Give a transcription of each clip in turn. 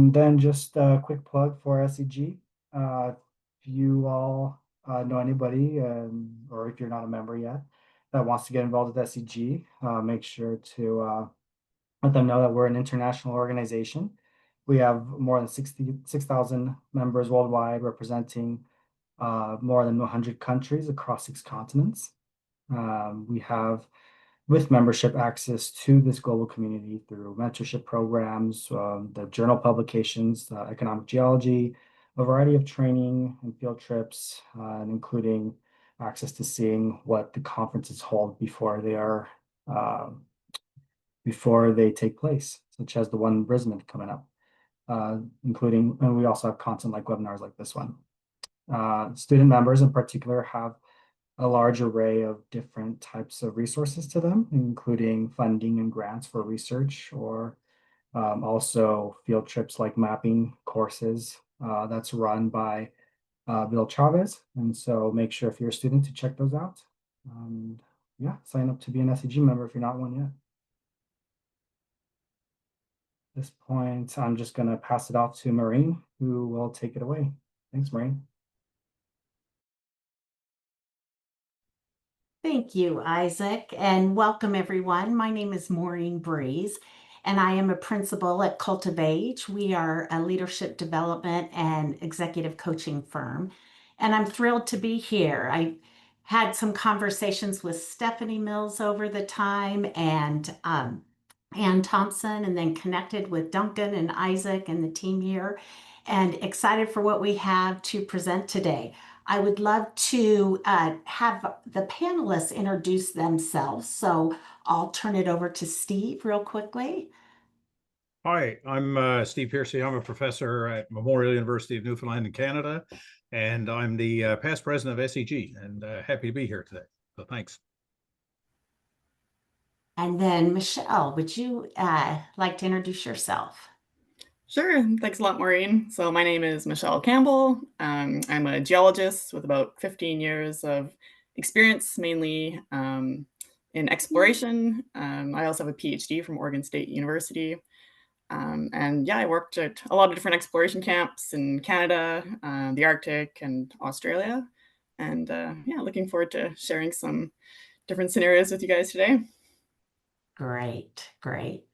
And then just a quick plug for SEG. If you all know anybody, or if you're not a member yet, that wants to get involved with SEG, make sure to let them know that we're an international organization. We have more than 6,000 members worldwide, representing more than 100 countries across 6 continents. We have, with membership, access to this global community through mentorship programs, the journal publications, Economic Geology, a variety of training and field trips, and including access to seeing what the conferences hold before they take place, such as the one in Brisbane coming up, including, and we also have content like webinars like this one. Student members in particular have a large array of different types of resources to them, including funding and grants for research, or also field trips like mapping courses that's run by Bill Chavez. And so make sure, if you're a student, to check those out. Yeah, sign up to be an SEG member if you're not one yet. At this point, I'm just going to pass it off to Maureen, who will take it away. Thanks, Maureen. Thank you, Isaac, and welcome everyone. My name is Maureen Breeze, and I am a principal at Cultivage. We are a leadership development and executive coaching firm, and I'm thrilled to be here. I had some conversations with Stephanie Mills over the time, and Ann Thompson, and then connected with Duncan and Isaac and the team here, and excited for what we have to present today. I would love to have the panelists introduce themselves. So I'll turn it over to Steve real quickly. Hi, I'm Steve Piercy. I'm a professor at Memorial University of Newfoundland in Canada, and I'm the past president of SEG, and happy to be here today. So thanks. And then Michelle, would you like to introduce yourself? Sure. Thanks a lot, Maureen. So my name is Michelle Campbell. I'm a geologist with about 15 years of experience, mainly in exploration. I also have a PhD from Oregon State University. And yeah, I worked at a lot of different exploration camps in Canada, the Arctic, and Australia. And yeah, looking forward to sharing some different scenarios with you guys today. Great, great.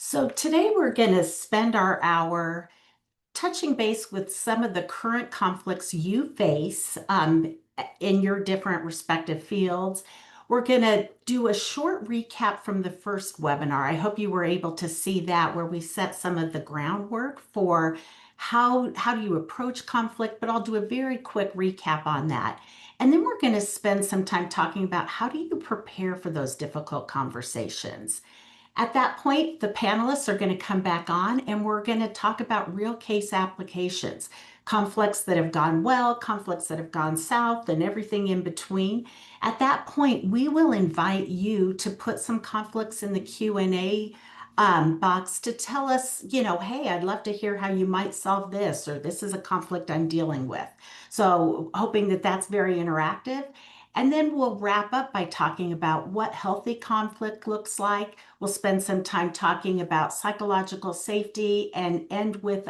So today we're going to spend our hour touching base with some of the current conflicts you face in your different respective fields. We're going to do a short recap from the first webinar. I hope you were able to see that, where we set some of the groundwork for how do you approach conflict, but I'll do a very quick recap on that. And then we're going to spend some time talking about how do you prepare for those difficult conversations. At that point, the panelists are going to come back on, and we're going to talk about real case applications, conflicts that have gone well, conflicts that have gone south, and everything in between. At that point, we will invite you to put some conflicts in the Q&A box to tell us, hey, I'd love to hear how you might solve this, or this is a conflict I'm dealing with. So hoping that that's very interactive. And then we'll wrap up by talking about what healthy conflict looks like. We'll spend some time talking about psychological safety and end with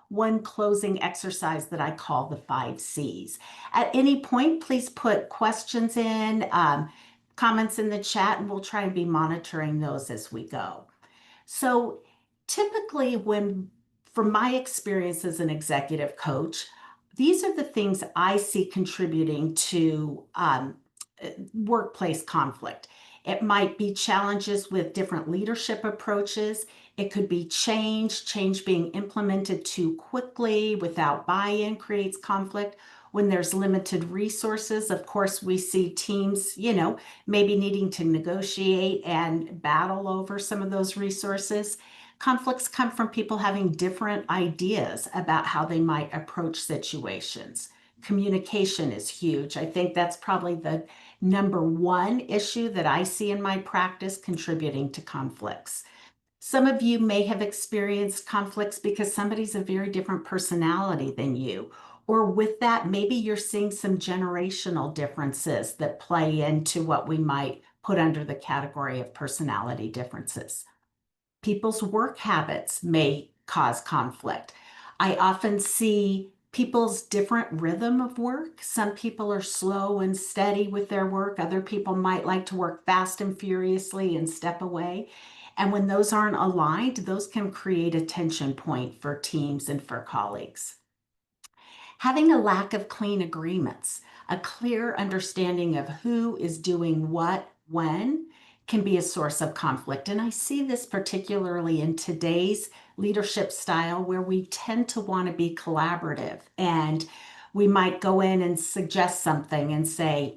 one closing exercise that I call the 5 C's. At any point, please put questions in, comments in the chat, and we'll try and be monitoring those as we go. So typically, from my experience as an executive coach, these are the things I see contributing to workplace conflict. It might be challenges with different leadership approaches. It could be change being implemented too quickly without buy-in creates conflict. When there's limited resources, of course, we see teams, maybe needing to negotiate and battle over some of those resources. Conflicts come from people having different ideas about how they might approach situations. Communication is huge. I think that's probably the number one issue that I see in my practice contributing to conflicts. Some of you may have experienced conflicts because somebody's a very different personality than you. Or with that, maybe you're seeing some generational differences that play into what we might put under the category of personality differences. People's work habits may cause conflict. I often see people's different rhythm of work. Some people are slow and steady with their work. Other people might like to work fast and furiously and step away. And when those aren't aligned, those can create a tension point for teams and for colleagues. Having a lack of clean agreements, a clear understanding of who is doing what when can be a source of conflict. And I see this particularly in today's leadership style where we tend to want to be collaborative, and we might go in and suggest something and say,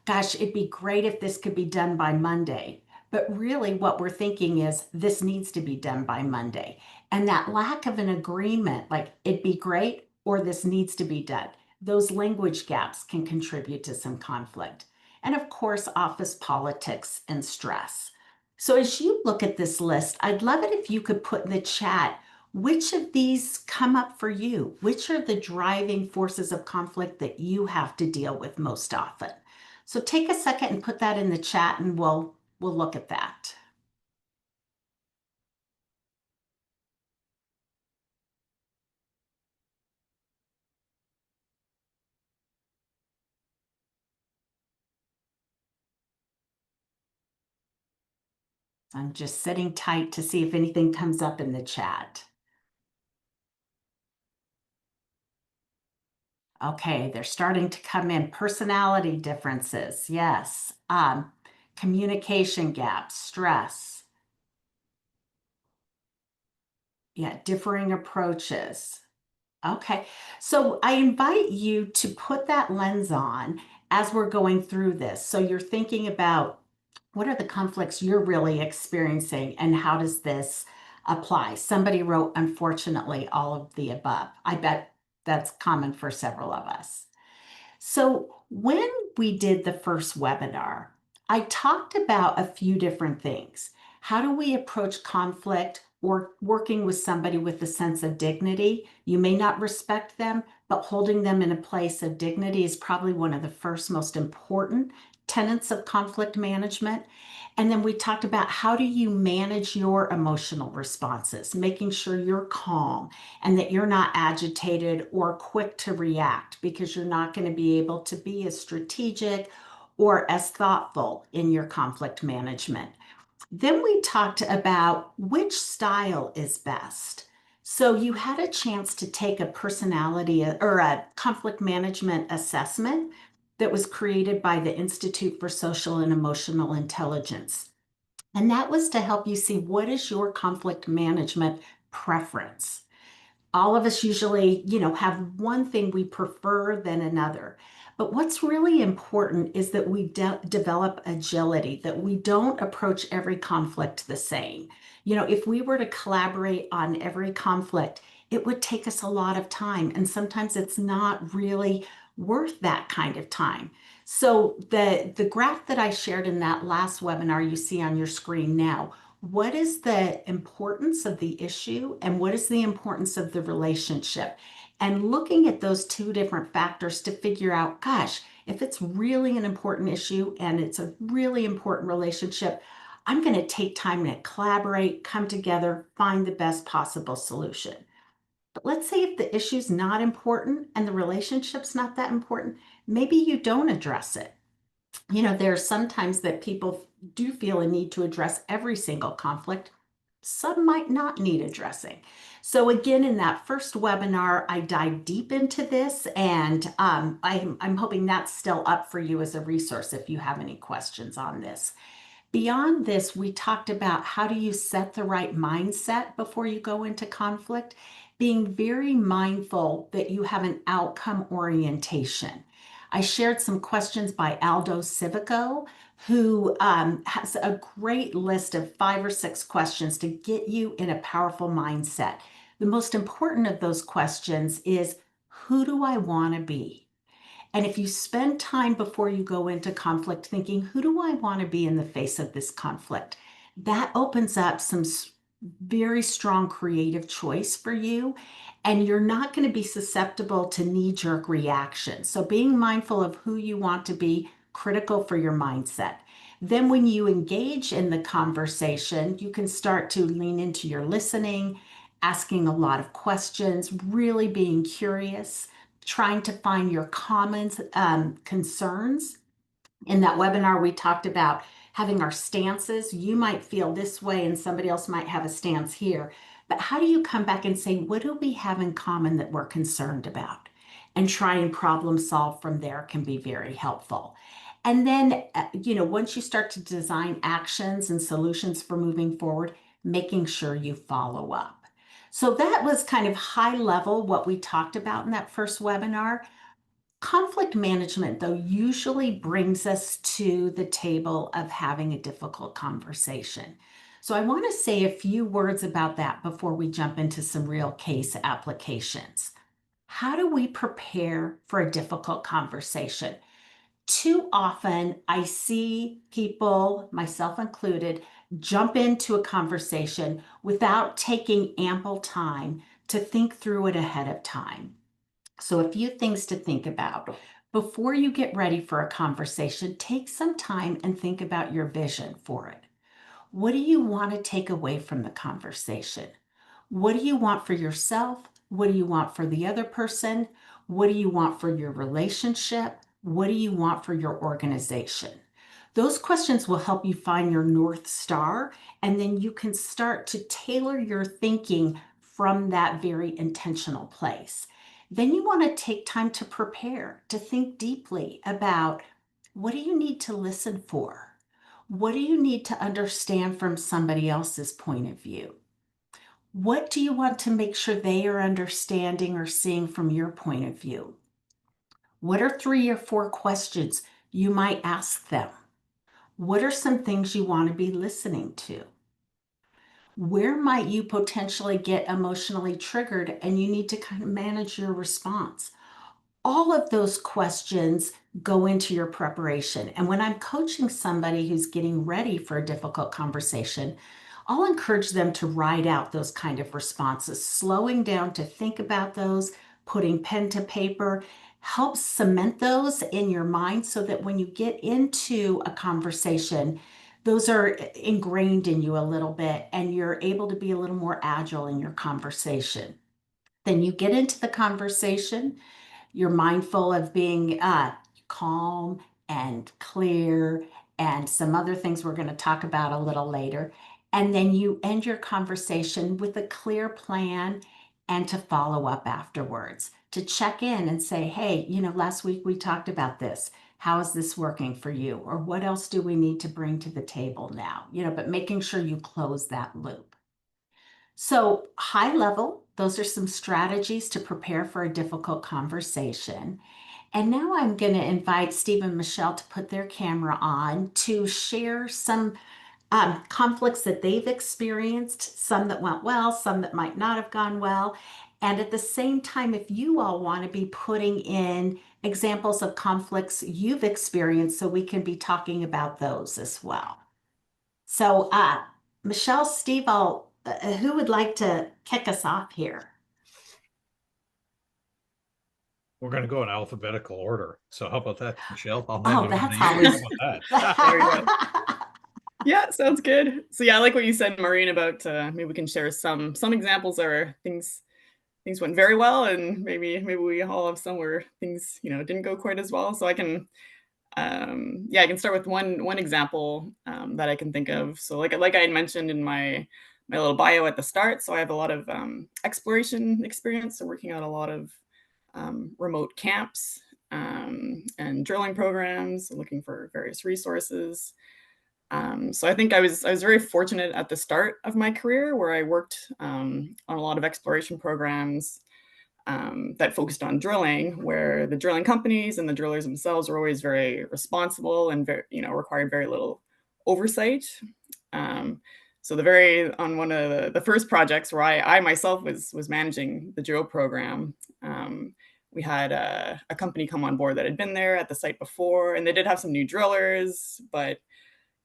gosh, it'd be great if this could be done by Monday. But really what we're thinking is this needs to be done by Monday. And that lack of an agreement, like it'd be great or this needs to be done, those language gaps can contribute to some conflict. And of course, office politics and stress. So as you look at this list, I'd love it if you could put in the chat which of these come up for you. Which are the driving forces of conflict that you have to deal with most often? So take a second and put that in the chat and we'll look at that. I'm just sitting tight to see if anything comes up in the chat. Okay, they're starting to come in. Personality differences, yes. Communication gaps, stress. Yeah, differing approaches. Okay, so I invite you to put that lens on as we're going through this. So you're thinking about what are the conflicts you're really experiencing and how does this apply? Somebody wrote, unfortunately, all of the above. I bet that's common for several of us. So when we did the first webinar, I talked about a few different things. How do we approach conflict or working with somebody with a sense of dignity? You may not respect them, but holding them in a place of dignity is probably one of the first most important tenets of conflict management. And then we talked about how do you manage your emotional responses, making sure you're calm and that you're not agitated or quick to react, because you're not going to be able to be as strategic or as thoughtful in your conflict management. Then we talked about which style is best. So you had a chance to take a personality or a conflict management assessment that was created by the Institute for Social and Emotional Intelligence. And that was to help you see what is your conflict management preference. All of us usually, have one thing we prefer than another. But what's really important is that we develop agility, that we don't approach every conflict the same. If we were to collaborate on every conflict, it would take us a lot of time. And sometimes it's not really worth that kind of time. So the graph that I shared in that last webinar you see on your screen now, what is the importance of the issue and what is the importance of the relationship? And looking at those two different factors to figure out, gosh, if it's really an important issue and it's a really important relationship, I'm going to take time to collaborate, come together, find the best possible solution. But let's say if the issue's not important and the relationship's not that important, maybe you don't address it. There are sometimes that people do feel a need to address every single conflict. Some might not need addressing. So again, in that first webinar, I dive deep into this, and I'm hoping that's still up for you as a resource if you have any questions on this. Beyond this, we talked about how do you set the right mindset before you go into conflict, being very mindful that you have an outcome orientation. I shared some questions by Aldo Civico, who has a great list of 5 or 6 questions to get you in a powerful mindset. The most important of those questions is, who do I want to be? And if you spend time before you go into conflict thinking, who do I want to be in the face of this conflict? That opens up some very strong creative choice for you, and you're not going to be susceptible to knee-jerk reactions. So being mindful of who you want to be, critical for your mindset. Then when you engage in the conversation, you can start to lean into your listening, asking a lot of questions, really being curious, trying to find your common concerns. In that webinar, we talked about having our stances. You might feel this way and somebody else might have a stance here. But how do you come back and say, what do we have in common that we're concerned about? And try and problem solve from there can be very helpful. And then, once you start to design actions and solutions for moving forward, making sure you follow up. So that was kind of high level what we talked about in that first webinar. Conflict management, though, usually brings us to the table of having a difficult conversation. So I want to say a few words about that before we jump into some real case applications. How do we prepare for a difficult conversation? Too often, I see people, myself included, jump into a conversation without taking ample time to think through it ahead of time. So a few things to think about. Before you get ready for a conversation, take some time and think about your vision for it. What do you want to take away from the conversation? What do you want for yourself? What do you want for the other person? What do you want for your relationship? What do you want for your organization? Those questions will help you find your North Star, and then you can start to tailor your thinking from that very intentional place. Then you want to take time to prepare, to think deeply about what do you need to listen for? What do you need to understand from somebody else's point of view? What do you want to make sure they are understanding or seeing from your point of view? What are 3 or 4 questions you might ask them? What are some things you want to be listening to? Where might you potentially get emotionally triggered and you need to kind of manage your response? All of those questions go into your preparation. And when I'm coaching somebody who's getting ready for a difficult conversation, I'll encourage them to write out those kind of responses, slowing down to think about those, putting pen to paper, helps cement those in your mind so that when you get into a conversation, those are ingrained in you a little bit and you're able to be a little more agile in your conversation. Then you get into the conversation. You're mindful of being calm and clear and some other things we're going to talk about a little later. And then you end your conversation with a clear plan and to follow up afterwards, to check in and say, hey, last week we talked about this. How is this working for you? Or what else do we need to bring to the table now? But making sure you close that loop. So high level, those are some strategies to prepare for a difficult conversation. And now I'm going to invite Steve and Michelle to put their camera on to share some conflicts that they've experienced, some that went well, some that might not have gone well. And at the same time, if you all want to be putting in examples of conflicts you've experienced, so we can be talking about those as well. So Michelle, Steve, who would like to kick us off here? We're going to go in alphabetical order. So how about that, Michelle? I'll hand Oh, it over that's to you. always. How about There we go. that? Yeah, sounds good. So yeah, I like what you said, Maureen, about maybe we can share some examples or things went very well, and maybe we all have some where things didn't go quite as well. So I can I can start with one example that I can think of. So like I had mentioned in my little bio at the start, so I have a lot of exploration experience, so working on a lot of remote camps and drilling programs, looking for various resources. So I think I was very fortunate at the start of my career, where I worked on a lot of exploration programs that focused on drilling, where the drilling companies and the drillers themselves were always very responsible and required very little oversight. So on one of the first projects where I myself was managing the drill program, we had a company come on board that had been there at the site before, and they did have some new drillers, but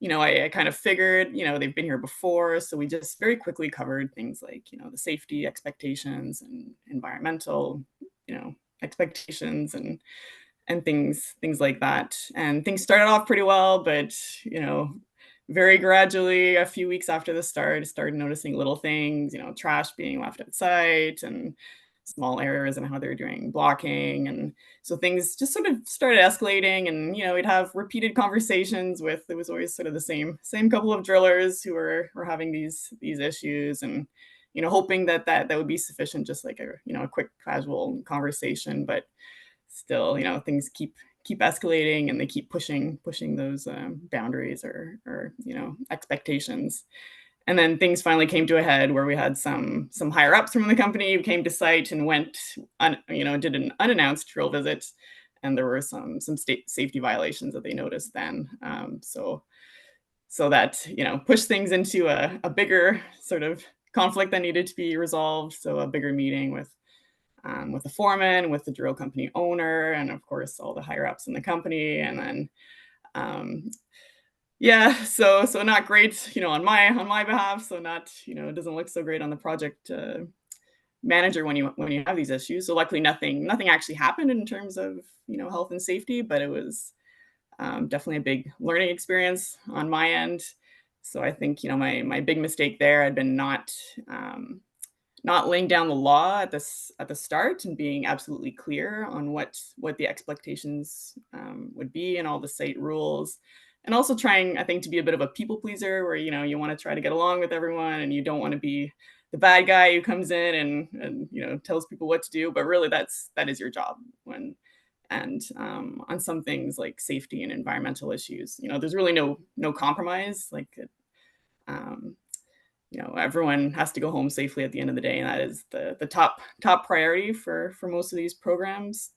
I kind of figured, they've been here before. So we just very quickly covered things like, the safety expectations and environmental, expectations and things like that. And things started off pretty well, but, very gradually, a few weeks after the start, started noticing little things, trash being left at site and small errors in how they're doing blocking. And so things just sort of started escalating, and, we'd have repeated conversations with, it was always sort of the same couple of drillers who were having these issues, and, hoping that would be sufficient, just like a quick casual conversation. But still, things keep escalating, and they keep pushing those boundaries or expectations. And then things finally came to a head where we had some higher ups from the company who came to site and went, did an unannounced drill visit, and there were some state safety violations that they noticed then. So that pushed things into a bigger sort of conflict that needed to be resolved. So a bigger meeting with the foreman, with the drill company owner, and of course all the higher ups in the company. And then so not great, on my behalf. So not, it doesn't look so great on the project manager when you have these issues. So luckily nothing actually happened in terms of, health and safety, but it was definitely a big learning experience on my end. So I think, my big mistake there had been not laying down the law at the start and being absolutely clear on what the expectations would be and all the site rules. And also trying, I think, to be a bit of a people pleaser, where, you want to try to get along with everyone, and you don't want to be the bad guy who comes in and tells people what to do. But really, that is your job on some things like safety and environmental issues. There's really no compromise. Like, everyone has to go home safely at the end of the day, and that is the top priority for most of these programs.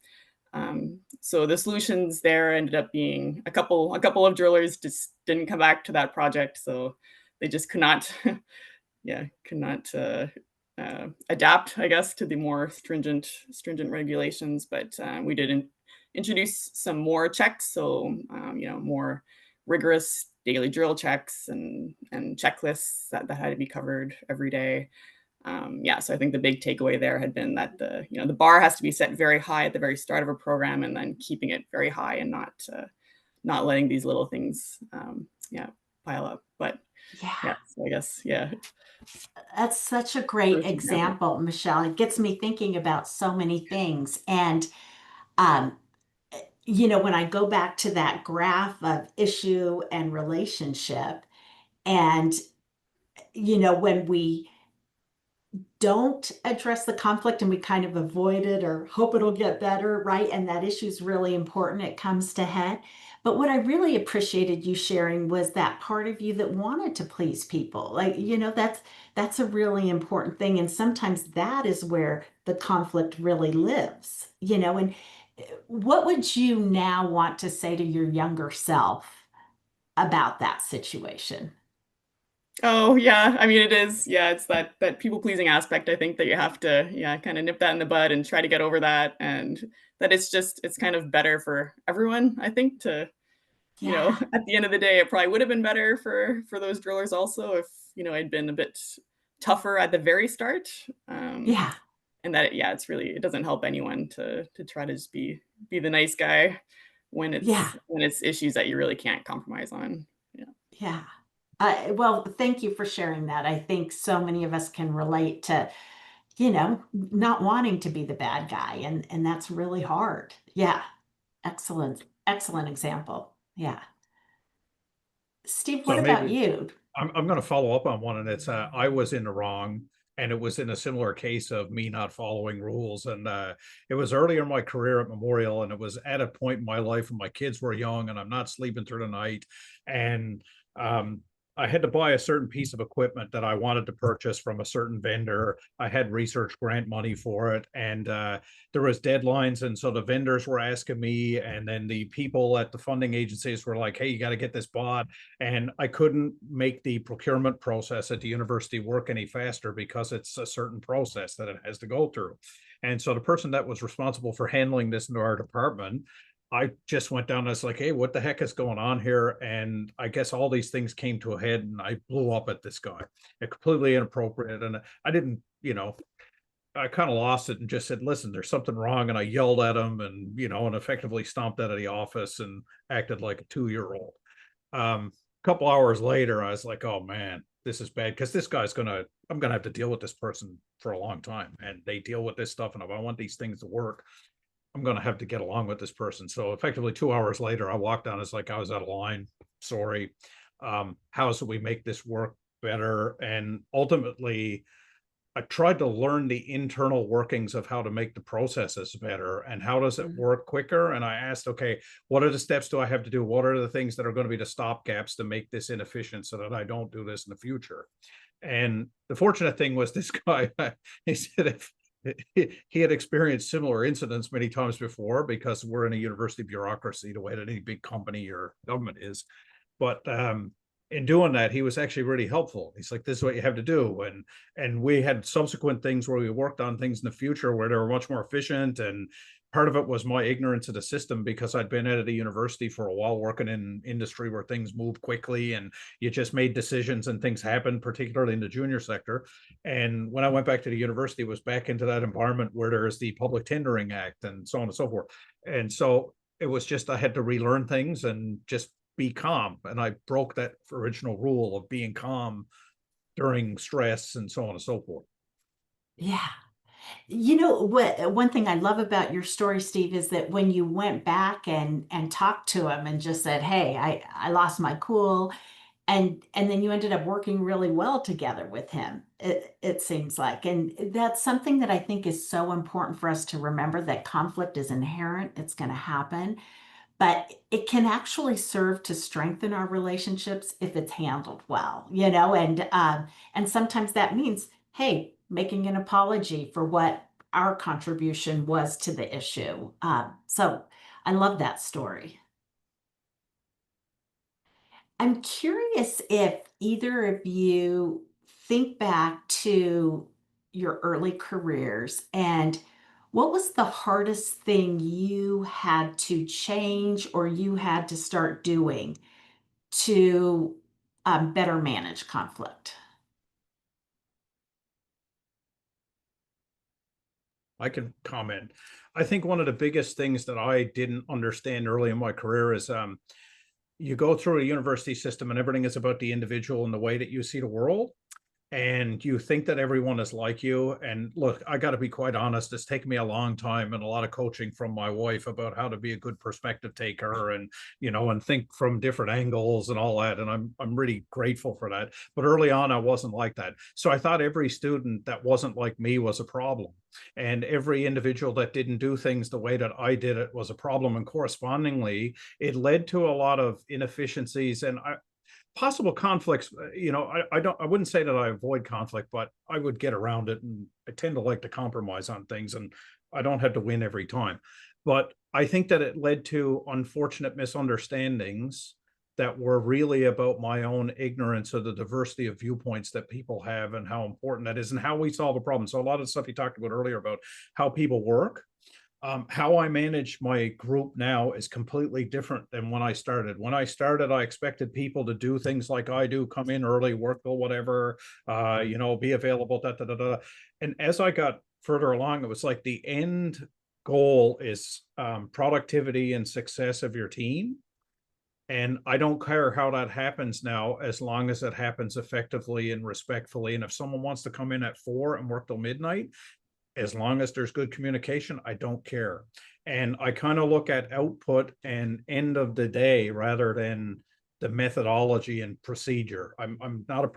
So the solutions there ended up being a couple of drillers just didn't come back to that project, so they just could not adapt, I guess, to the more stringent regulations. But we did introduce some more checks, so more rigorous daily drill checks and checklists that had to be covered every day. So I think the big takeaway there had been that the bar has to be set very high at the very start of a program, and then keeping it very high, and not letting these little things pile up. But so I guess That's such a great example, Michelle. It gets me thinking about so many things. And when I go back to that graph of issue and relationship, and when we don't address the conflict and we kind of avoid it or hope it'll get better, right? And that issue is really important. It comes to head. But what I really appreciated you sharing was that part of you that wanted to please people. Like, that's a really important thing. And sometimes that is where the conflict really lives, and what would you now want to say to your younger self about that situation? Oh yeah, I mean it is. Yeah, it's that people pleasing aspect. I think that you have to kind of nip that in the bud and try to get over that, and that it's kind of better for everyone. I think to Yeah. at the end of the day, it probably would have been better for those drillers also if I'd been a bit tougher at the very start. Yeah. And that it doesn't help anyone to try to just be the nice guy when Yeah. it's issues that you really can't compromise on. Yeah. Yeah. Well, thank you for sharing that. I think so many of us can relate to, not wanting to be the bad guy, and that's really hard. Yeah. Excellent. Excellent example. Yeah. Steve, what So about maybe you? I'm going to follow up on one, and it's I was in the wrong, and it was in a similar case of me not following rules. And it was earlier in my career at Memorial, and it was at a point in my life when my kids were young, and I'm not sleeping through the night, and I had to buy a certain piece of equipment that I wanted to purchase from a certain vendor. I had research grant money for it, and there was deadlines, and so the vendors were asking me, and then the people at the funding agencies were like, "Hey, you got to get this bought." And I couldn't make the procurement process at the university work any faster because it's a certain process that it has to go through. And so the person that was responsible for handling this in our department, I just went down and I was like, "Hey, what the heck is going on here?" And I guess all these things came to a head, and I blew up at this guy. It completely inappropriate. And I didn't, I kind of lost it and just said, "Listen, there's something wrong." And I yelled at him, and, and effectively stomped out of the office and acted like a 2-year-old. couple hours later, I was like, oh man, this is bad, because I'm gonna have to deal with this person for a long time, and they deal with this stuff, and if I want these things to work, I'm gonna have to get along with this person. So effectively 2 hours later, I walked down, it's like, I was out of line. Sorry. How should we make this work better? And ultimately, I tried to learn the internal workings of how to make the processes better and how does it work quicker. And I asked, okay, what are the steps do I have to do? What are the things that are going to be the stopgaps to make this inefficient so that I don't do this in the future? And the fortunate thing was, this guy, he said if he had experienced similar incidents many times before, because we're in a university bureaucracy the way that any big company or government is. But in doing that, he was actually really helpful. He's like, this is what you have to do. And we had subsequent things where we worked on things in the future where they were much more efficient. And part of it was my ignorance of the system, because I'd been at a university for a while working in industry where things move quickly and you just made decisions and things happened, particularly in the junior sector. And when I went back to the university, it was back into that environment where there is the Public Tendering Act and so on and so forth. And so it was just, I had to relearn things and just be calm. And I broke that original rule of being calm during stress and so on and so forth. Yeah. You know what, one thing I love about your story, Steve, is that when you went back and talked to him and just said, "Hey, I lost my cool," and then you ended up working really well together with him. It seems like, and that's something that I think is so important for us to remember, that conflict is inherent. It's going to happen, but it can actually serve to strengthen our relationships if it's handled well, and sometimes that means, hey, making an apology for what our contribution was to the issue. So I love that story. I'm curious if either of you think back to your early careers, and what was the hardest thing you had to change or you had to start doing to better manage conflict? I can comment. I think one of the biggest things that I didn't understand early in my career is you go through a university system and everything is about the individual and the way that you see the world, and you think that everyone is like you. And look, I got to be quite honest, it's taken me a long time and a lot of coaching from my wife about how to be a good perspective taker, and and think from different angles and all that, and I'm really grateful for that. But early on, I wasn't like that, so I thought every student that wasn't like me was a problem, and every individual that didn't do things the way that I did it was a problem, and correspondingly it led to a lot of inefficiencies and possible conflicts. I wouldn't say that I avoid conflict, but I would get around it, and I tend to like to compromise on things, and I don't have to win every time. But I think that it led to unfortunate misunderstandings that were really about my own ignorance of the diversity of viewpoints that people have and how important that is and how we solve a problem. So a lot of the stuff you talked about earlier about how people work, how I manage my group now is completely different than when I started. When I started, I expected people to do things like I do, come in early, work till whatever, be available, da, da, da, da. And as I got further along, it was like the end goal is productivity and success of your team. And I don't care how that happens now, as long as it happens effectively and respectfully. And if someone wants to come in at 4 and work till midnight, as long as there's good communication, I don't care. And I kind of look at output and end of the day rather than the methodology and procedure. I'm not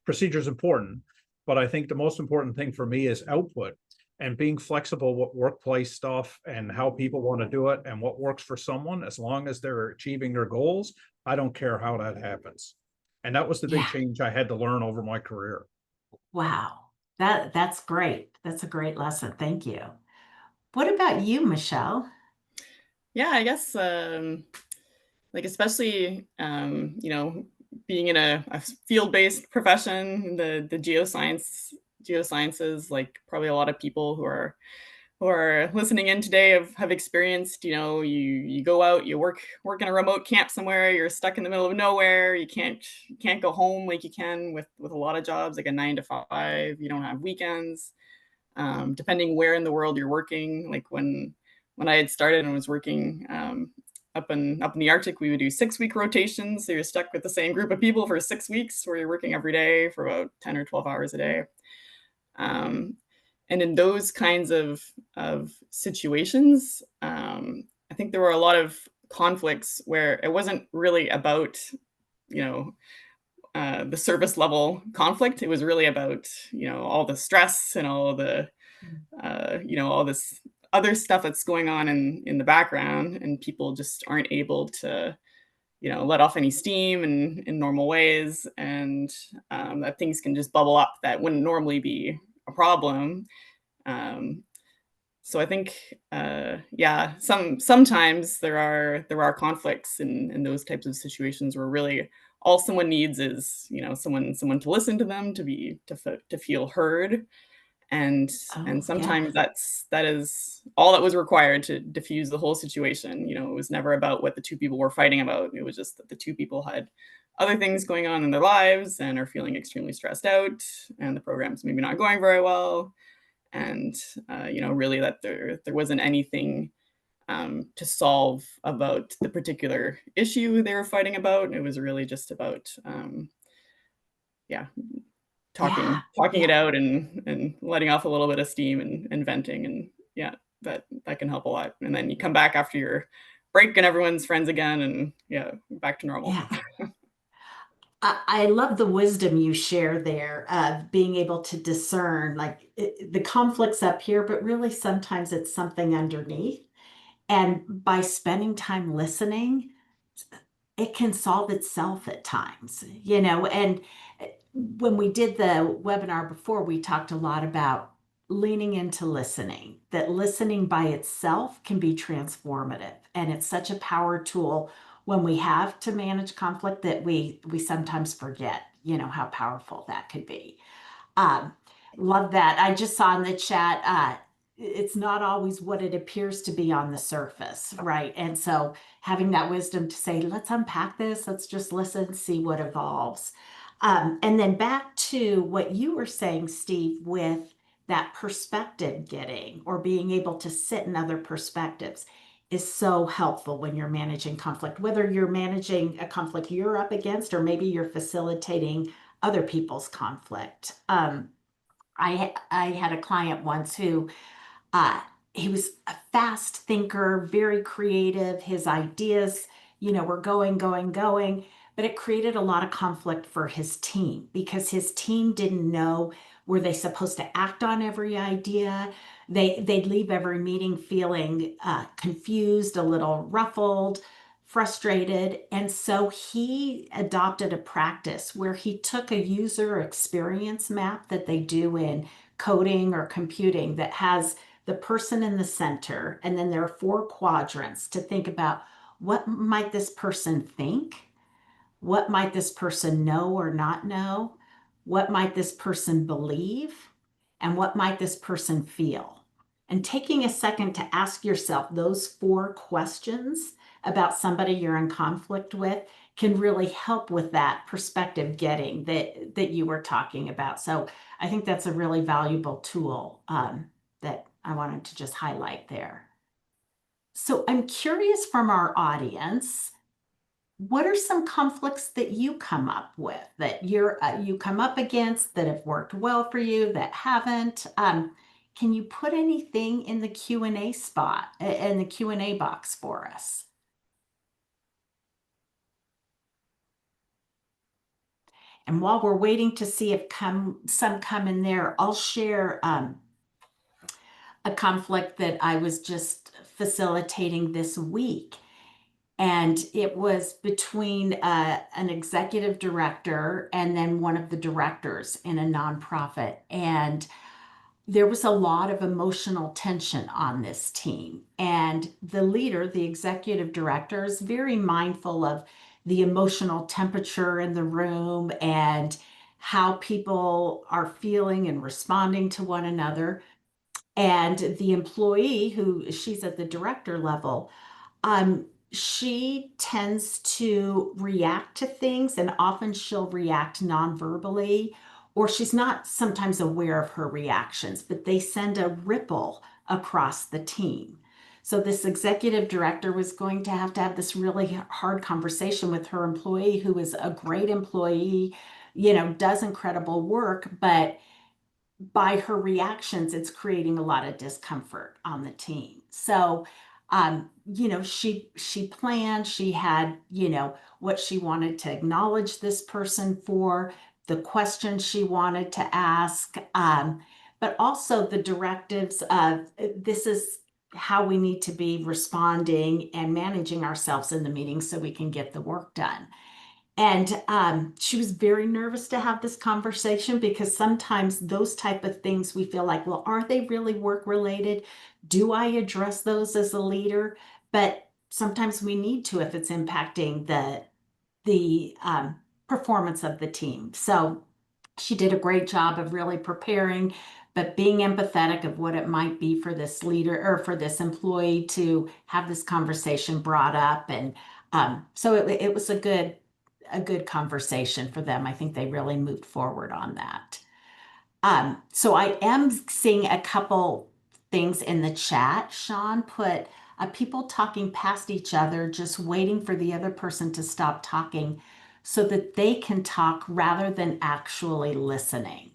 procedure is important, but I think the most important thing for me is output and being flexible with workplace stuff and how people want to do it and what works for someone. As long as they're achieving their goals, I don't care how that happens. And that was the big Yeah. change I had to learn over my career. Wow. That's great. That's a great lesson. Thank you. What about you, Michelle? Yeah, I guess like especially being in a field-based profession, the geosciences, like probably a lot of people who are listening in today have experienced, you go out, you work in a remote camp somewhere, you're stuck in the middle of nowhere, you can't go home like you can with a lot of jobs, like a 9 to 5, you don't have weekends. Depending where in the world you're working, like when I had started and was working up in the Arctic, we would do 6-week rotations. So you're stuck with the same group of people for 6 weeks, where you're working every day for about 10 or 12 hours a day. And in those kinds of situations, I think there were a lot of conflicts where it wasn't really about, the surface level conflict. It was really about, all the stress and all the, all this other stuff that's going on in the background, and people just aren't able to, let off any steam in normal ways, and that things can just bubble up that wouldn't normally be a problem. So I think, sometimes there are conflicts in those types of situations, where really all someone needs is, someone to listen to them, to feel heard, and Oh, yeah. sometimes that is all that was required to diffuse the whole situation. It was never about what the two people were fighting about. It was just that the two people had other things going on in their lives and are feeling extremely stressed out, and the program's maybe not going very well, and really that there wasn't anything to solve about the particular issue they were fighting about. It was really just about yeah Yeah. talking it Yeah. out, and letting off a little bit of steam, and venting, and yeah, that can help a lot. And then you come back after your break and everyone's friends again, and yeah, back to normal. Yeah. I love the wisdom you share there of being able to discern like the conflicts up here, but really sometimes it's something underneath. And by spending time listening, it can solve itself at times, and when we did the webinar before, we talked a lot about leaning into listening, that listening by itself can be transformative. And it's such a power tool when we have to manage conflict that we sometimes forget, how powerful that could be. Um, Love that. I just saw in the chat, it's not always what it appears to be on the surface, right? And so having that wisdom to say, let's unpack this, let's just listen, see what evolves. And then back to what you were saying, Steve, with that perspective getting or being able to sit in other perspectives is so helpful when you're managing conflict, whether you're managing a conflict you're up against or maybe you're facilitating other people's conflict. I had a client once who uh, he was a fast thinker, very creative. His ideas, were going, but it created a lot of conflict for his team because his team didn't know, were they supposed to act on every idea? They'd leave every meeting feeling confused, a little ruffled, frustrated. And so he adopted a practice where he took a user experience map that they do in coding or computing that has the person in the center, and then there are 4 quadrants to think about what might this person think, what might this person know or not know, what might this person believe, and what might this person feel. And taking a second to ask yourself those 4 questions about somebody you're in conflict with can really help with that perspective getting that you were talking about. So I think that's a really valuable tool that I wanted to just highlight there. So I'm curious from our audience, what are some conflicts that you come up with that you come up against that have worked well for you, that haven't? Can you put anything in the Q&A spot, in the Q&A box for us? And while we're waiting to see if some come in there, I'll share a conflict that I was just facilitating this week. And it was between an executive director and then one of the directors in a nonprofit. And there was a lot of emotional tension on this team. And the leader, the executive director, is very mindful of the emotional temperature in the room and how people are feeling and responding to one another. And the employee, who she's at the director level, she tends to react to things, and often she'll react non-verbally, or she's not sometimes aware of her reactions, but they send a ripple across the team. So this executive director was going to have this really hard conversation with her employee, who is a great employee, does incredible work, but by her reactions, it's creating a lot of discomfort on the team. So, she planned, she had, what she wanted to acknowledge this person for, the questions she wanted to ask, but also the directives of this is how we need to be responding and managing ourselves in the meeting so we can get the work done. And she was very nervous to have this conversation, because sometimes those type of things we feel like, well, are they really work related? Do I address those as a leader? But sometimes we need to if it's impacting the performance of the team. So she did a great job of really preparing, but being empathetic of what it might be for this leader or for this employee to have this conversation brought up. And so it was a good conversation for them. I think they really moved forward on that. So I am seeing a couple things in the chat. Sean put people talking past each other, just waiting for the other person to stop talking so that they can talk rather than actually listening.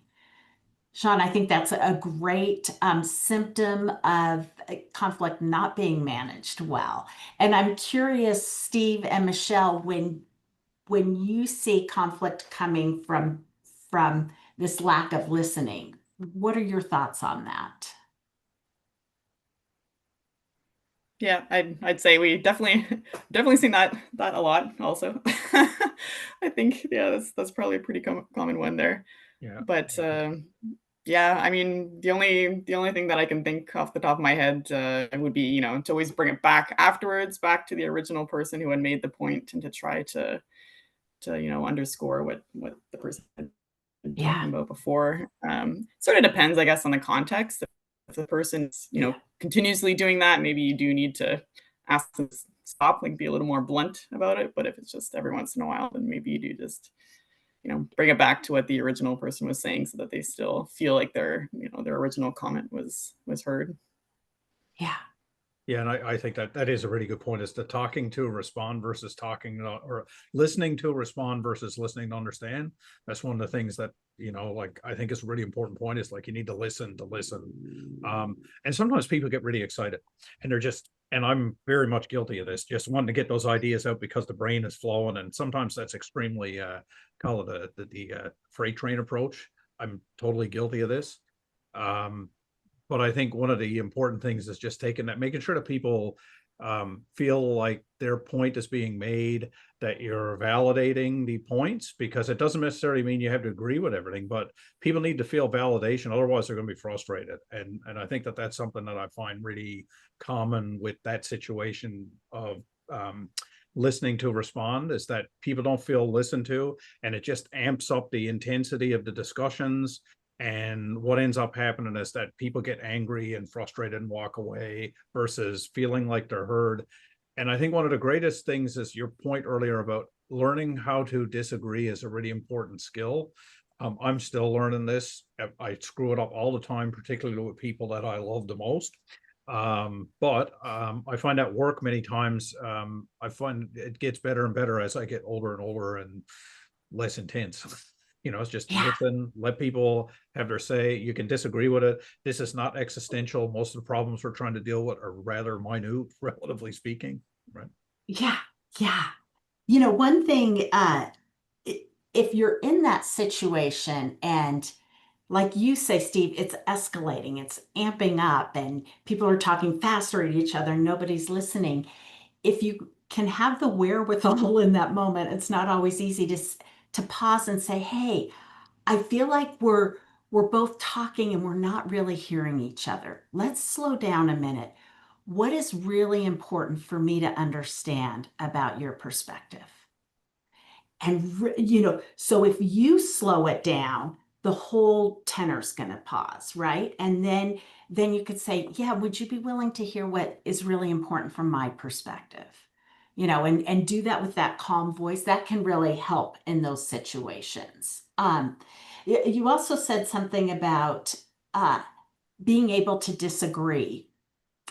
Sean, I think that's a great symptom of conflict not being managed well. And I'm curious, Steve and Michelle, when you see conflict coming from this lack of listening, what are your thoughts on that? Yeah, I'd say we definitely seen that a lot also. I think, yeah, that's probably a pretty common one there. Yeah. But yeah, I mean, the only thing that I can think off the top of my head would be, to always bring it back afterwards, back to the original person who had made the point, and to try to underscore what the person had been talking Yeah. about before. Sort of depends, I guess, on the context. If the person's Yeah. continuously doing that, maybe you do need to ask them to stop, like be a little more blunt about it. But if it's just every once in a while, then maybe you do just bring it back to what the original person was saying, so that they still feel like their original comment was heard. Yeah. Yeah, and I think that is a really good point, is the talking to respond versus talking or listening to respond versus listening to understand. That's one of the things that, like, I think is a really important point, is like, you need to listen to listen. And sometimes people get really excited, and they're just, and I'm very much guilty of this, just wanting to get those ideas out because the brain is flowing. And sometimes that's extremely, call it the freight train approach. I'm totally guilty of this. But I think one of the important things is just making sure that people feel like their point is being made, that you're validating the points, because it doesn't necessarily mean you have to agree with everything, but people need to feel validation. Otherwise, they're going to be frustrated. And I think that that's something that I find really common with that situation of listening to respond, is that people don't feel listened to, and it just amps up the intensity of the discussions. And what ends up happening is that people get angry and frustrated and walk away versus feeling like they're heard. And I think one of the greatest things is your point earlier about learning how to disagree is a really important skill. I'm still learning this. I screw it up all the time, particularly with people that I love the most. But I find at work many times, I find it gets better and better as I get older and older and less intense. It's just Yeah. listen, let people have their say. You can disagree with it. This is not existential. Most of the problems we're trying to deal with are rather minute, relatively speaking. Right. Yeah. Yeah. One thing, if you're in that situation and, like you say, Steve, it's escalating, it's amping up, and people are talking faster at each other, nobody's listening. If you can have the wherewithal in that moment, it's not always easy to pause and say, hey, I feel like we're both talking and we're not really hearing each other. Let's slow down a minute. What is really important for me to understand about your perspective? And, so if you slow it down, the whole tenor's going to pause, right? And then you could say, yeah, would you be willing to hear what is really important from my perspective? And do that with that calm voice. That can really help in those situations. You also said something about being able to disagree.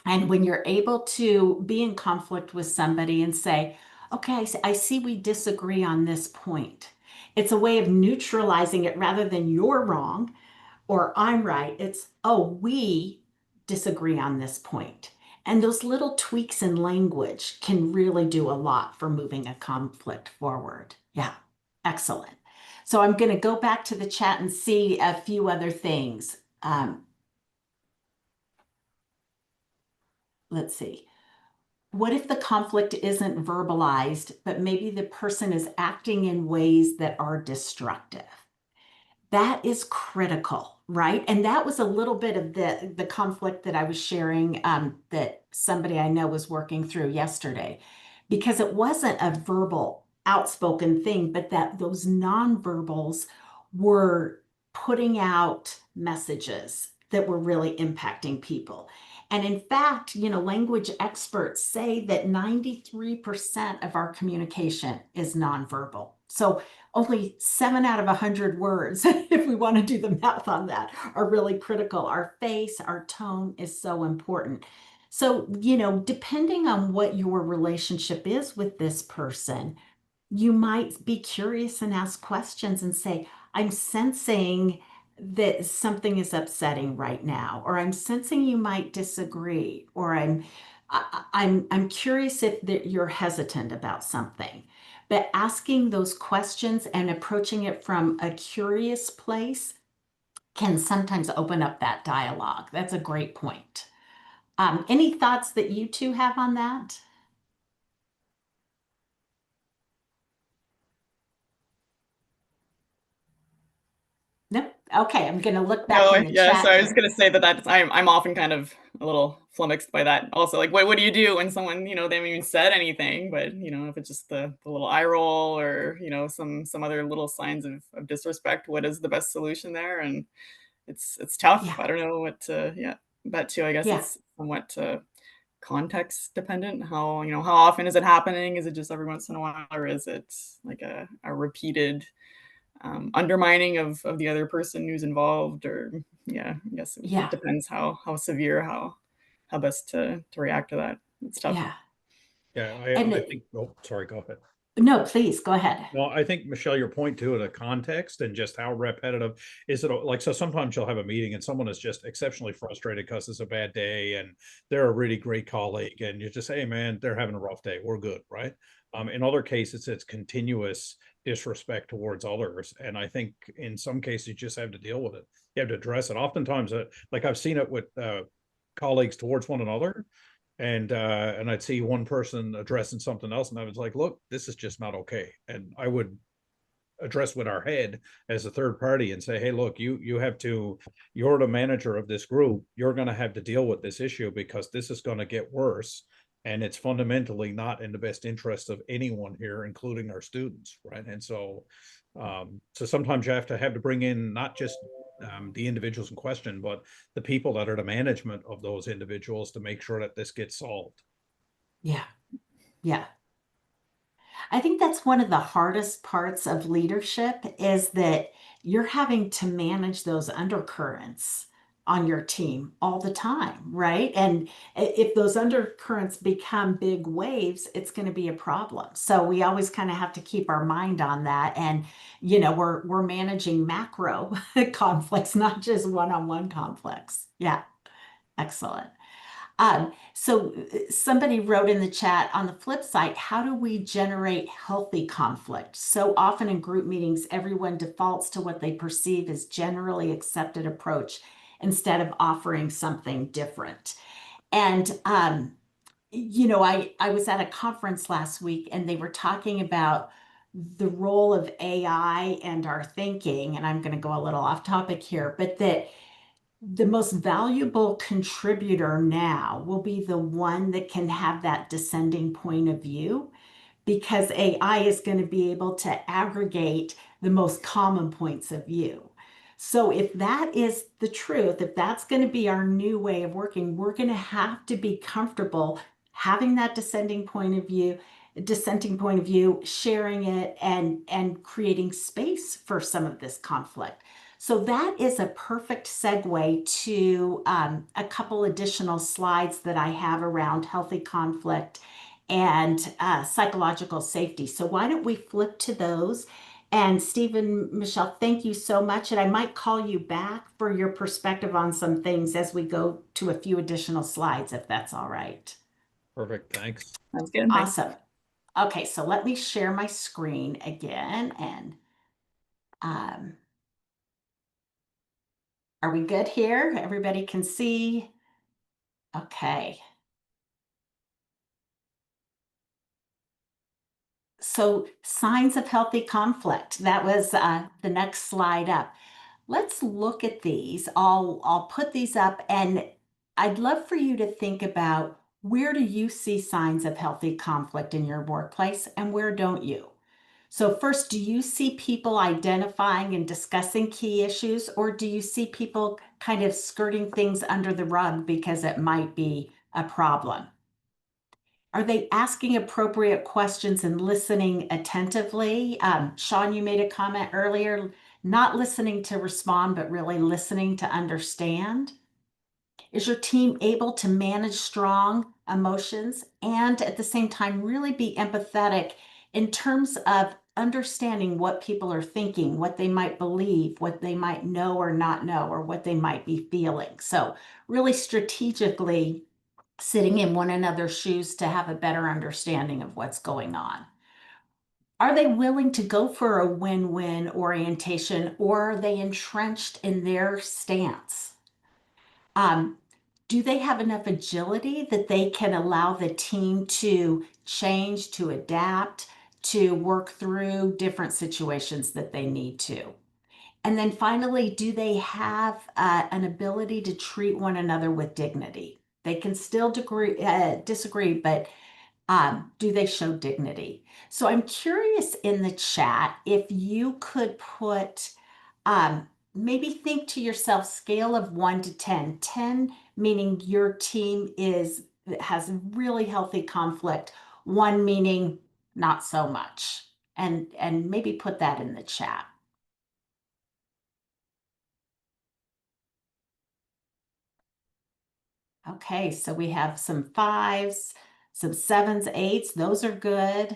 And when you're able to be in conflict with somebody and say, okay, I see we disagree on this point. It's a way of neutralizing it rather than you're wrong or I'm right. It's, oh, we disagree on this point. And those little tweaks in language can really do a lot for moving a conflict forward. Yeah, excellent. So I'm going to go back to the chat and see a few other things. Let's see. What if the conflict isn't verbalized, but maybe the person is acting in ways that are destructive? That is critical, right? And that was a little bit of the conflict that I was sharing that somebody I know was working through yesterday, because it wasn't a verbal, outspoken thing, but that those nonverbals were putting out messages that were really impacting people. And in fact, language experts say that 93% of our communication is nonverbal. So only 7 out of 100 words, if we want to do the math on that, are really critical. Our face, our tone is so important. So, depending on what your relationship is with this person, you might be curious and ask questions and say, I'm sensing that something is upsetting right now, or I'm sensing you might disagree, or I'm curious if you're hesitant about something. But asking those questions and approaching it from a curious place can sometimes open up that dialogue. That's a great point. Any thoughts that you two have on that? Nope. Okay, I'm going to look back No, in the yeah, so chat I was here. gonna say I'm often kind of a little flummoxed by that. Also, like, what do you do when someone, they haven't even said anything, but, if it's just the little eye roll or, some other little signs of disrespect, what is the best solution there? And it's tough. Yeah, I don't know what to, yeah, that too, I guess yeah, it's somewhat context dependent. How often is it happening? Is it just every once in a while, or is it like a repeated undermining of the other person who's involved? Or yeah, I guess it yeah, depends how severe, how best to react to that. It's tough. yeah. Yeah, And I think, oh, sorry, go ahead. no, please go ahead. Well, I think, Michelle, your point too, the context and just how repetitive is it? Like, so sometimes you'll have a meeting and someone is just exceptionally frustrated because it's a bad day and they're a really great colleague, and you just say, hey, man, they're having a rough day. We're good, right? In other cases, it's continuous disrespect towards others. And I think in some cases, you just have to deal with it. You have to address it. Oftentimes, like I've seen it with colleagues towards one another, and I'd see one person addressing something else, and I was like, look, this is just not okay. And I would address with our head as a third party and say, hey, look, you're the manager of this group, you're going to have to deal with this issue because this is going to get worse, and it's fundamentally not in the best interest of anyone here, including our students, right? And so sometimes you have to bring in not just the individuals in question, but the people that are the management of those individuals to make sure that this gets solved. Yeah, yeah. I think that's one of the hardest parts of leadership is that you're having to manage those undercurrents on your team all the time, right? And if those undercurrents become big waves, it's going to be a problem. So we always kind of have to keep our mind on that. And, we're managing macro conflicts, not just one-on-one conflicts. Yeah, excellent. So somebody wrote in the chat, on the flip side, how do we generate healthy conflict? So often in group meetings, everyone defaults to what they perceive as generally accepted approach instead of offering something different. And I was at a conference last week and they were talking about the role of AI and our thinking, and I'm going to go a little off topic here, but that the most valuable contributor now will be the one that can have that descending point of view, because AI is going to be able to aggregate the most common points of view. So if that is the truth, if that's going to be our new way of working, we're going to have to be comfortable having that dissenting point of view, sharing it and creating space for some of this conflict. So that is a perfect segue to a couple additional slides that I have around healthy conflict and psychological safety. So why don't we flip to those? And Stephen, Michelle, thank you so much. And I might call you back for your perspective on some things as we go to a few additional slides, if that's all right. Perfect. Thanks. Sounds good. Thanks. Awesome. Okay, so let me share my screen again. And are we good here? Everybody can see? Okay. So signs of healthy conflict. That was the next slide up. Let's look at these. I'll put these up, and I'd love for you to think about, where do you see signs of healthy conflict in your workplace and where don't you? So first, do you see people identifying and discussing key issues, or do you see people kind of skirting things under the rug because it might be a problem? Are they asking appropriate questions and listening attentively? Sean, you made a comment earlier, not listening to respond, but really listening to understand. Is your team able to manage strong emotions and at the same time really be empathetic in terms of understanding what people are thinking, what they might believe, what they might know or not know, or what they might be feeling? So, really strategically sitting in one another's shoes to have a better understanding of what's going on. Are they willing to go for a win-win orientation, or are they entrenched in their stance? Do they have enough agility that they can allow the team to change, to adapt, to work through different situations that they need to? And then finally, do they have an ability to treat one another with dignity? They can still disagree, but do they show dignity? So I'm curious in the chat if you could put, maybe think to yourself, scale of 1 to 10. 10 meaning your team has really healthy conflict, 1 meaning not so much. And maybe put that in the chat. Okay, so we have some 5s, some 7s, 8s. Those are good.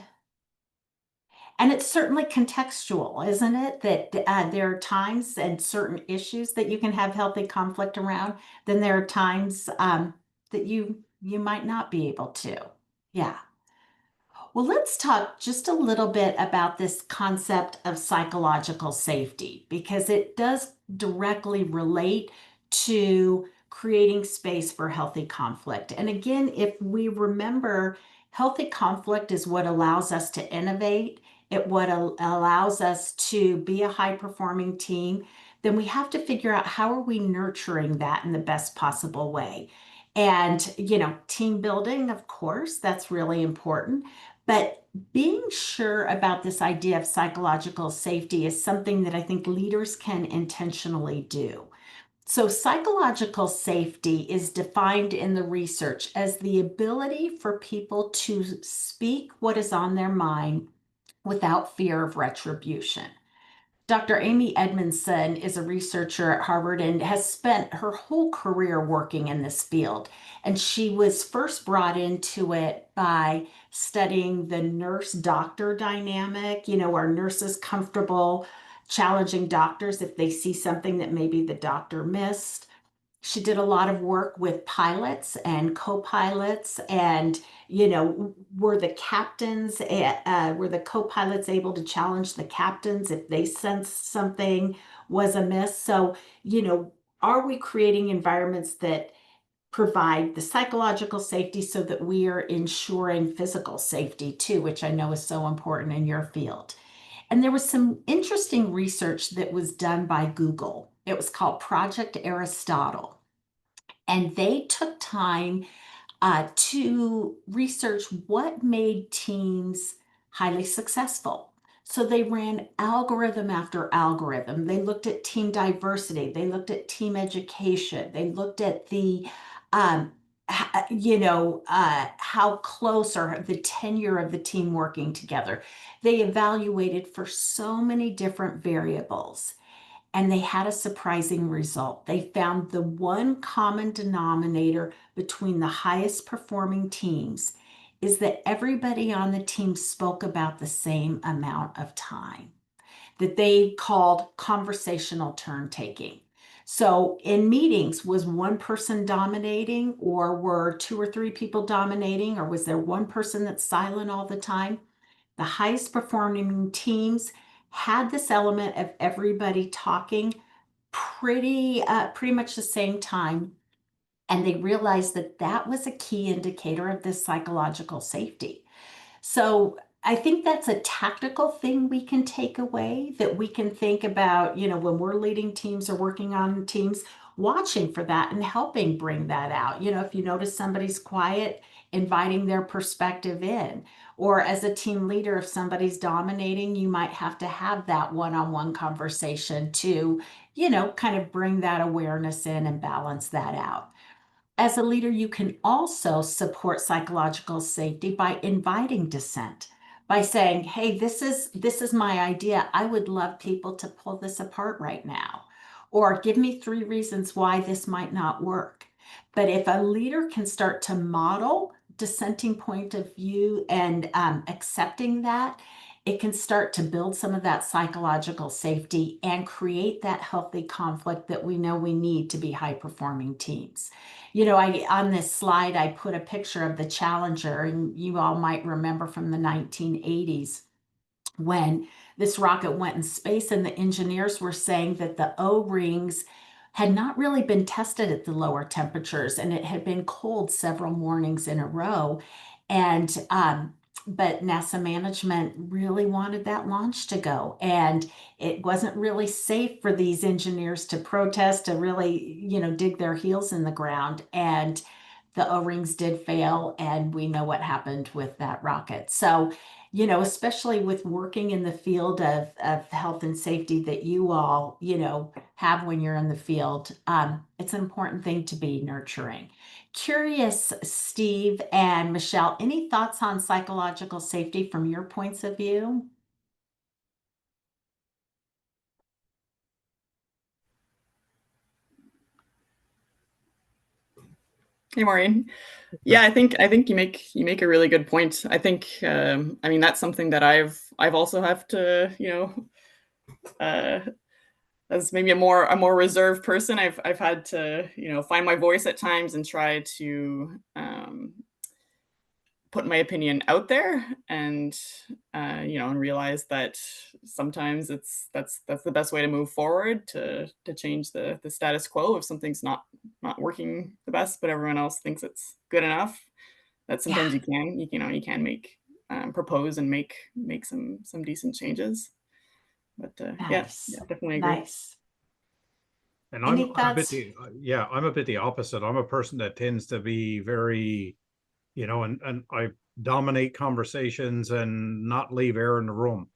And it's certainly contextual, isn't it? That there are times and certain issues that you can have healthy conflict around. Then there are times that you might not be able to. Yeah. Well, let's talk just a little bit about this concept of psychological safety, because it does directly relate to creating space for healthy conflict. And again, if we remember, healthy conflict is what allows us to innovate, allows us to be a high-performing team. Then we have to figure out, how are we nurturing that in the best possible way? And, team building, of course, that's really important. But being sure about this idea of psychological safety is something that I think leaders can intentionally do. So, psychological safety is defined in the research as the ability for people to speak what is on their mind without fear of retribution. Dr. Amy Edmondson is a researcher at Harvard and has spent her whole career working in this field. And she was first brought into it by studying the nurse-doctor dynamic. Are nurses comfortable challenging doctors if they see something that maybe the doctor missed? She did a lot of work with pilots and co-pilots, and were the co-pilots able to challenge the captains if they sensed something was amiss? So, are we creating environments that provide the psychological safety so that we are ensuring physical safety too, which I know is so important in your field? And there was some interesting research that was done by Google. It was called Project Aristotle. And they took time to research what made teams highly successful. So they ran algorithm after algorithm. They looked at team diversity. They looked at team education. They looked at the, how close, or the tenure of the team working together. They evaluated for so many different variables. and they had a surprising result. They found the one common denominator between the highest performing teams is that everybody on the team spoke about the same amount of time, that they called conversational turn taking. So in meetings, was one person dominating, or were two or three people dominating, or was there one person that's silent all the time? The highest performing teams had this element of everybody talking pretty much the same time, and they realized that that was a key indicator of this psychological safety. So I think that's a tactical thing we can take away, that we can think about, when we're leading teams or working on teams, watching for that and helping bring that out. If you notice somebody's quiet, inviting their perspective in. Or as a team leader, if somebody's dominating, you might have to have that one-on-one conversation to, kind of bring that awareness in and balance that out. As a leader, you can also support psychological safety by inviting dissent, by saying, hey, this is my idea. I would love people to pull this apart right now. Or give me 3 reasons why this might not work. But if a leader can start to model dissenting point of view and accepting that, it can start to build some of that psychological safety and create that healthy conflict that we know we need to be high performing teams. On this slide, I put a picture of the Challenger, and you all might remember from the 1980s when this rocket went in space, and the engineers were saying that the O-rings had not really been tested at the lower temperatures, and it had been cold several mornings in a row. And but NASA management really wanted that launch to go, and it wasn't really safe for these engineers to protest, to really, dig their heels in the ground. And the O-rings did fail, and we know what happened with that rocket. So, especially with working in the field of health and safety that you all, have when you're in the field, it's an important thing to be nurturing. Curious, Steve and Michelle, any thoughts on psychological safety from your points of view? Hey, Maureen. Yeah, I think you make a really good point. I think I mean that's something that I've also have to uh, as maybe a more reserved person. I've had to find my voice at times and try to put my opinion out there, and and realize that sometimes that's the best way to move forward, to change the status quo if something's not working the best, but everyone else thinks it's good enough. That Yeah, sometimes you can make propose and make some decent changes. But yeah, nice, definitely agree. nice. And Any I'm a bit thoughts? the yeah, I'm a bit the opposite. I'm a person that tends to be very, and I dominate conversations and not leave air in the room.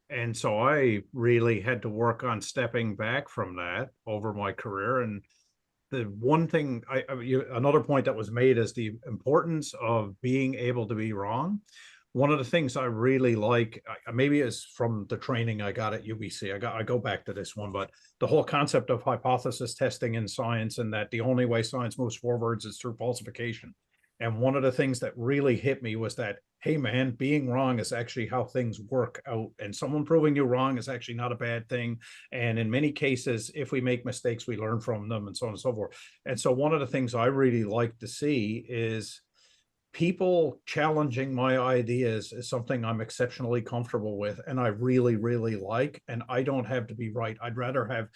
And so I really had to work on stepping back from that over my career. And the one thing another point that was made is the importance of being able to be wrong. One of the things I really like, maybe is from the training I got at UBC. I go back to this one, but the whole concept of hypothesis testing in science, and that the only way science moves forwards is through falsification. And one of the things that really hit me was that, hey man, being wrong is actually how things work out, and someone proving you wrong is actually not a bad thing. And in many cases, if we make mistakes, we learn from them, and so on and so forth. And so one of the things I really like to see is people challenging my ideas is something I'm exceptionally comfortable with, and I really, really like. And I don't have to be right. I'd rather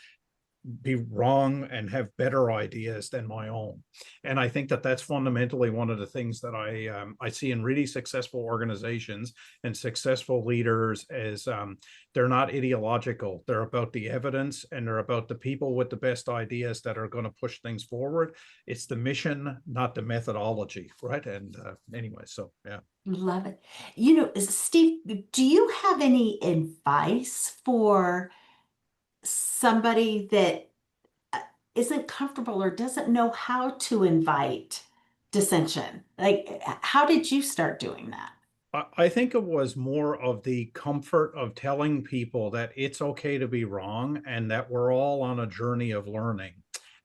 be wrong and have better ideas than my own. And I think that that's fundamentally one of the things that I see in really successful organizations and successful leaders is they're not ideological. They're about the evidence, and they're about the people with the best ideas that are going to push things forward. It's the mission, not the methodology, right? And anyway, so yeah. Love it. Steve, do you have any advice for somebody that uh, isn't comfortable or doesn't know how to invite dissension? Like, how did you start doing that? I think it was more of the comfort of telling people that it's okay to be wrong and that we're all on a journey of learning.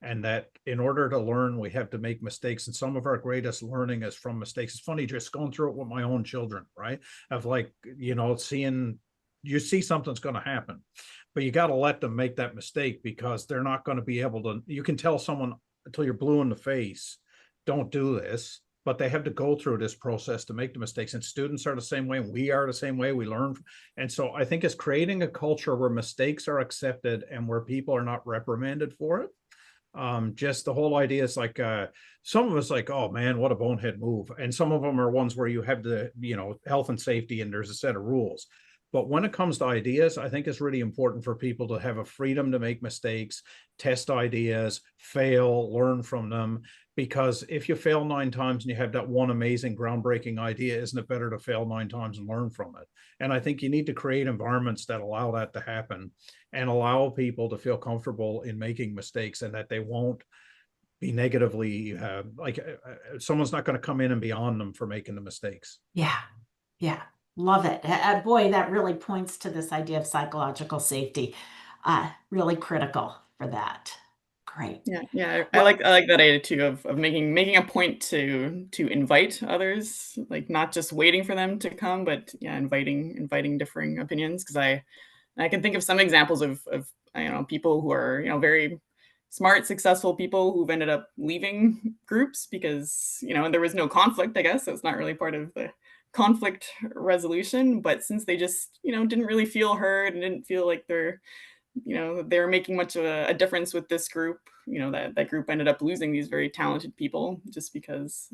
And that in order to learn, we have to make mistakes. And some of our greatest learning is from mistakes. It's funny just going through it with my own children, right? Of like, seeing you see something's going to happen, but you got to let them make that mistake because they're not going to be able to. You can tell someone until you're blue in the face, don't do this, but they have to go through this process to make the mistakes. And students are the same way. We are the same way. We learn. And so I think it's creating a culture where mistakes are accepted and where people are not reprimanded for it. Just the whole idea is like some of us like, oh man, what a bonehead move. And some of them are ones where you have the, health and safety and there's a set of rules. But when it comes to ideas, I think it's really important for people to have a freedom to make mistakes, test ideas, fail, learn from them. Because if you fail 9 times and you have that one amazing groundbreaking idea, isn't it better to fail 9 times and learn from it? And I think you need to create environments that allow that to happen and allow people to feel comfortable in making mistakes and that they won't be negatively someone's not going to come in and be on them for making the mistakes. Yeah. Yeah. Love it. Boy, that really points to this idea of psychological safety. Really critical for that. Great. Yeah. I Well, like that idea too of making a point to invite others, like not just waiting for them to come, but yeah, inviting differing opinions. Because I can think of some examples of people who are very smart, successful people who've ended up leaving groups because there was no conflict. I guess so it's not really part of the conflict resolution, but since they just didn't really feel heard and didn't feel like they're making much of a difference with this group, that group ended up losing these very talented people just because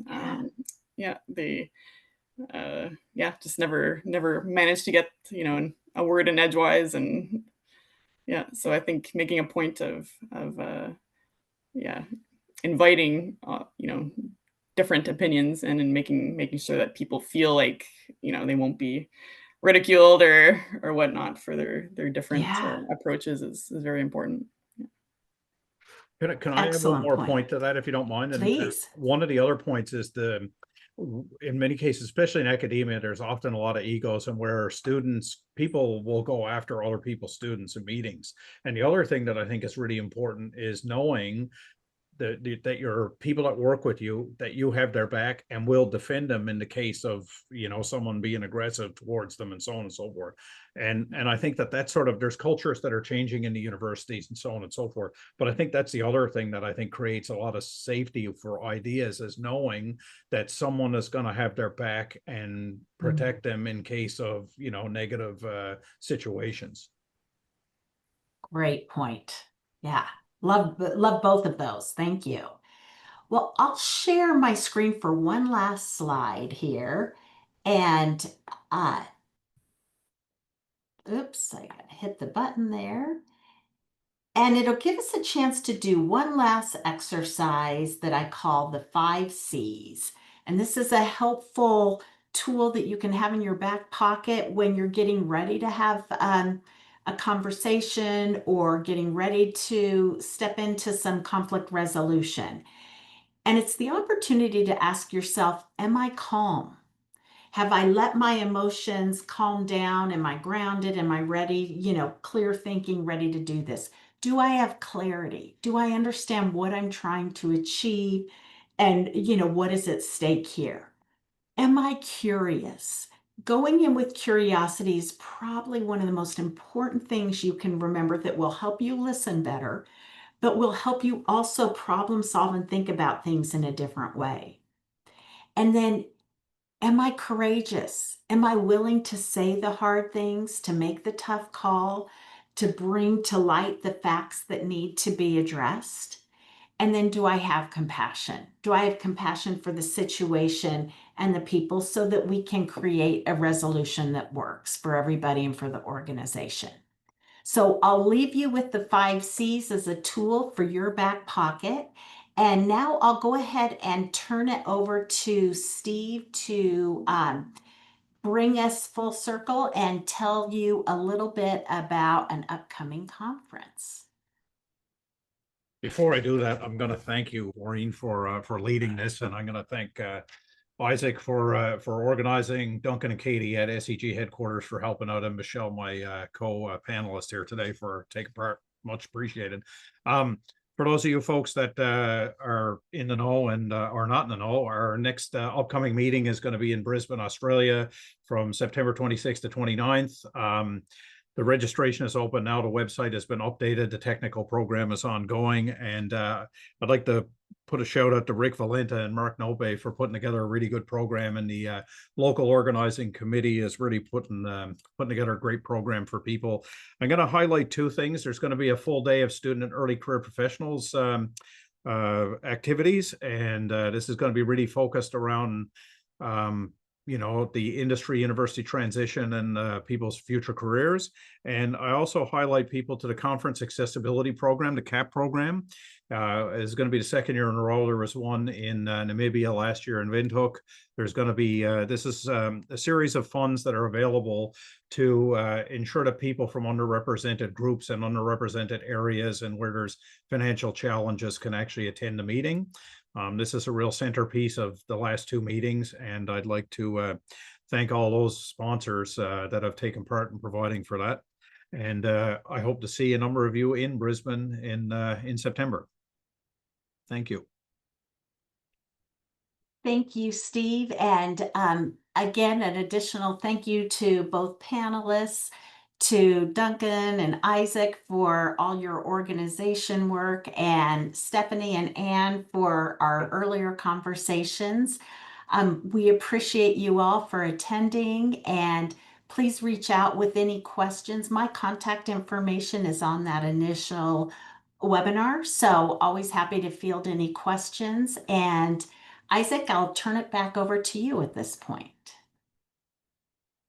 they just never managed to get a word in edgewise. And so I think making a point of inviting different opinions and making sure that people feel like they won't be ridiculed or whatnot for their different yeah. approaches is very important. Can I add one Excellent more point. point to that, if you don't mind? And Please. one of the other points is in many cases, especially in academia, there's often a lot of egos and where people will go after other people's students in meetings. And the other thing that I think is really important is knowing that your people that work with you, that you have their back and will defend them in the case of someone being aggressive towards them and so on and so forth. And I think that's sort of, there's cultures that are changing in the universities and so on and so forth. But I think that's the other thing that I think creates a lot of safety for ideas, is knowing that someone is going to have their back and protect them in case of negative situations. Great point. Yeah. Love both of those. Thank you. Well, I'll share my screen for one last slide here. And oops, I got to hit the button there. And it'll give us a chance to do one last exercise that I call the 5 C's. And this is a helpful tool that you can have in your back pocket when you're getting ready to have a conversation or getting ready to step into some conflict resolution. And it's the opportunity to ask yourself, am I calm? Have I let my emotions calm down? Am I grounded? Am I ready, clear thinking, ready to do this? Do I have clarity? Do I understand what I'm trying to achieve? And, what is at stake here? Am I curious? Going in with curiosity is probably one of the most important things you can remember that will help you listen better, but will help you also problem solve and think about things in a different way. And then, am I courageous? Am I willing to say the hard things, to make the tough call, to bring to light the facts that need to be addressed? And then, do I have compassion? Do I have compassion for the situation and the people so that we can create a resolution that works for everybody and for the organization? So I'll leave you with the 5 C's as a tool for your back pocket. And now I'll go ahead and turn it over to Steve to bring us full circle and tell you a little bit about an upcoming conference. Before I do that, I'm going to thank you, Maureen, for leading this, and I'm going to thank Isaac for organizing, Duncan and Katie at SEG headquarters for helping out, and Michelle, my co-panelist here today, for taking part. Much appreciated. For those of you folks that are in the know and are not in the know, our next upcoming meeting is going to be in Brisbane, Australia, from September 26th to 29th. The registration is open now. The website has been updated. The technical program is ongoing. And I'd like to put a shout out to Rick Valenta and Mark Nobe for putting together a really good program. And the local organizing committee is really putting together a great program for people. I'm going to highlight two things. There's going to be a full day of student and early career professionals activities. And this is going to be really focused around the industry university transition and people's future careers. And I also highlight people to the conference accessibility program, the CAP program. Is going to be the second year in a row. There was one in Namibia last year in Windhoek. There's going to be, this is a series of funds that are available to ensure that people from underrepresented groups and underrepresented areas and where there's financial challenges can actually attend the meeting. This is a real centerpiece of the last two meetings, and I'd like to thank all those sponsors that have taken part in providing for that. And I hope to see a number of you in Brisbane in September. Thank you. Thank you, Steve. And again, an additional thank you to both panelists, to Duncan and Isaac for all your organization work, and Stephanie and Anne for our earlier conversations. We appreciate you all for attending, and please reach out with any questions. My contact information is on that initial webinar, so always happy to field any questions. And Isaac, I'll turn it back over to you at this point.